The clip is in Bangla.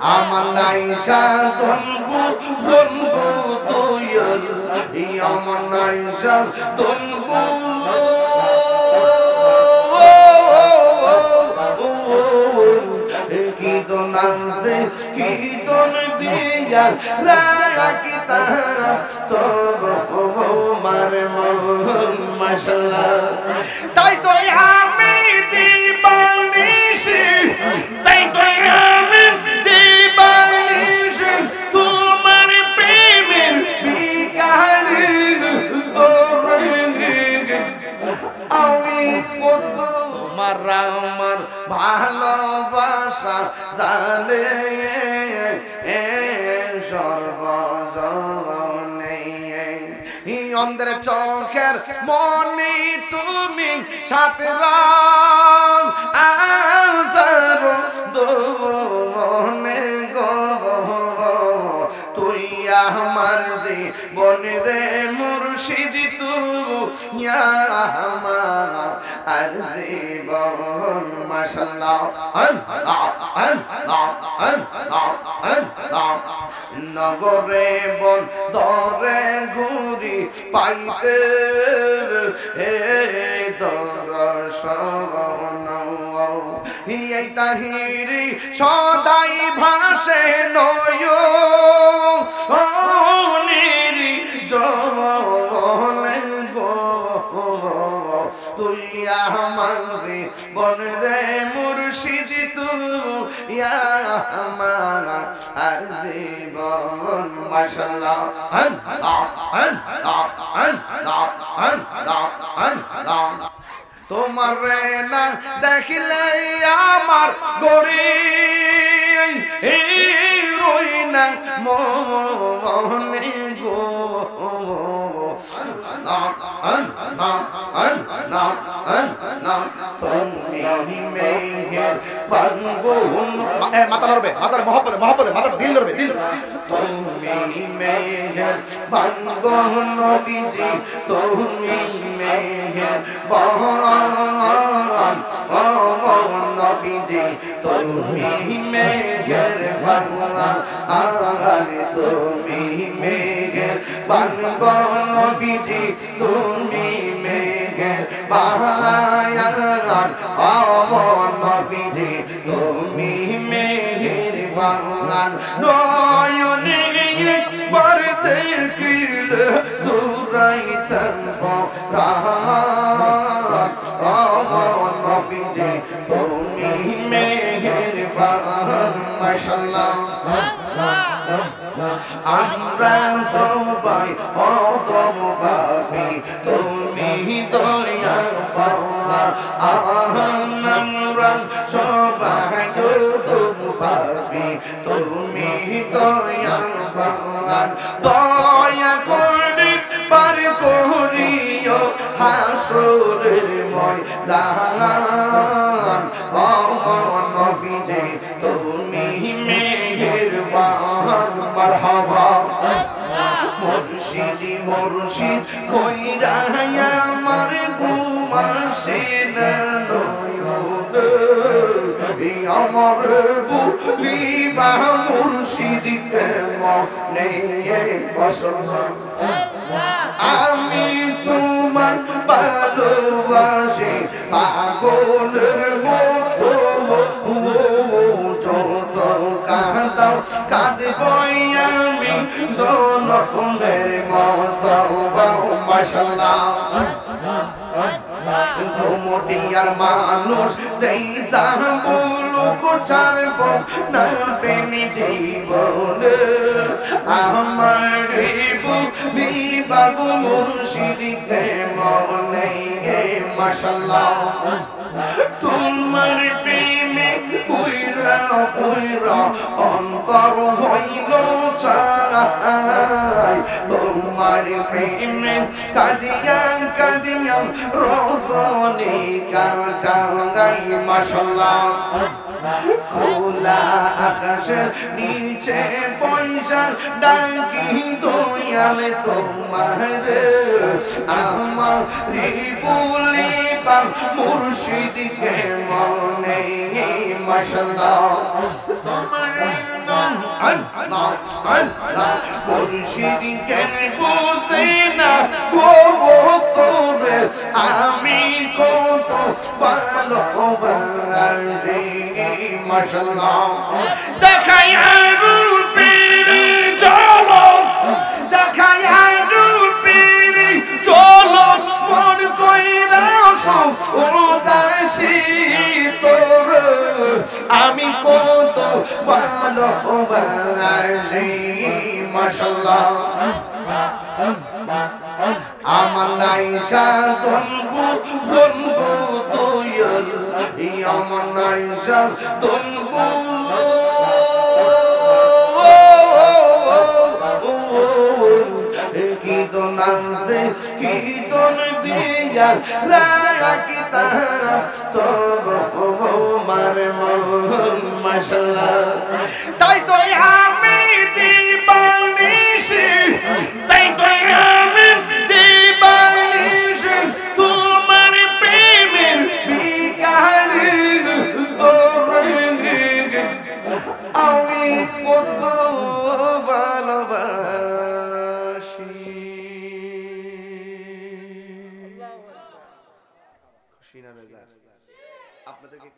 আমার নাইসা দনবু জনবু দয়াল আমার নাইসা দনবু কি দন আছে কি দন দিয়া রাখি তারা তো মার মন মাশাআল্লাহ তাই তো আমি দিবানিশ তাই তো আমি দিবানিশ তোমার প্রেমের বিকালে আমি কত তোমার আমার ভালোবাসা জানে সর্বজনে অন্ধের চোখের মনে তুমি সাথে রং আসার দোনে গো তুই আমার জীবন রে মুর্শিদ তুই আমার আর জীবন মাশাআল্লাহ নগরে বন দরে ঘুরি পাইতে দর্শন এই তাহিরি সদাই ভাসে নয়নি জলে গো তুই আমার জীবন রে মুর্শিদ তুই আমার আর জীবন মাশাআল্লাহ তোমার রে না দেখিলে আমার গরি রই না মনে গো তুমি মেহের বাঙ্গুন মাথা লড়বে মাথার মহব্বতে মহব্বতে মাথার দিল লড়বে দিল তুমি মেহের বাঙ্গুন নবীজি তুমি মেহের বান নবীজি তুমি মেহের বাঙ্গান তুমি মেহের বাঙ্গুন নবীজি তুমি মেহের বায়ান নবীজি তুমি মেহের বাঙ্গান নয়নে একবার দেখিলে জুরাইতেন পরাণ নবীজি তুমি মেহের বাঙ্গান মাশাআল্লাহ আমরা সবাই অদম পাবি তুমি দয়া পাওয়া আমরা সবাই অদম পাবি তুমি দয়া পাওয়া দয়া করে পার করিও হাসরের ময়দান ও নবীজি তুমি মেহেরবান মারহাবা মুর্শিদি মুর্শিদ কইরা আমার ঘুমাসে না আমার বুলিবা মুর্শিদিকে মনে বসা আমি তোমার ভালোবাসি পাগলের মতো যত কাঁদাও কাঁদবই আমি জনমের মতো মাশাআল্লাহ ঘুমটিয়ার মানুষ সেই জাহাবুলুক ছাড়ব না প্রেমী জীবনে আমার বিবাগু মুর্শিদিকে মনে মাশাআল্লাহ তোমার প্রেমে পুইরা পুইরা অন্তর হইল চাই তোমার প্রেমে কাঁদিয়া কাঁদিয়া রজনী কাটাঙ্গাই মাশাআল্লাহ খোলা আকাশের নিচে পয়সা ডাকি দয়াল তোমার আমার বলি পাম মুর্শিদকে মনে মাশাআল্লাহ তোমার আল্লাহ আল্লাহ মুর্শিদ কেন বুঝে না ও তোরে আমি কত ভালোবাসি মাশাআল্লাহ দেখায়া রূপের ঝলক দেখায়া রূপের ঝলক মন কইরাছ উদাসী তোর আমি কত ভালোবাসি মাশাআল্লাহ আমার নাইসা দনবু জনবু দয়াল আমার নাইসা দনবু কি দন আছে কি দন দিয়া রাখিতা তো মার মন মাশাআল্লাহ তাই তো আমি দিবানিশি তাই তো আমি দিবানিশি তোমার প্রেমের বিকারি তোরে আমি কত ভালোবাসি খুশি না বেজার আপনাদেরকে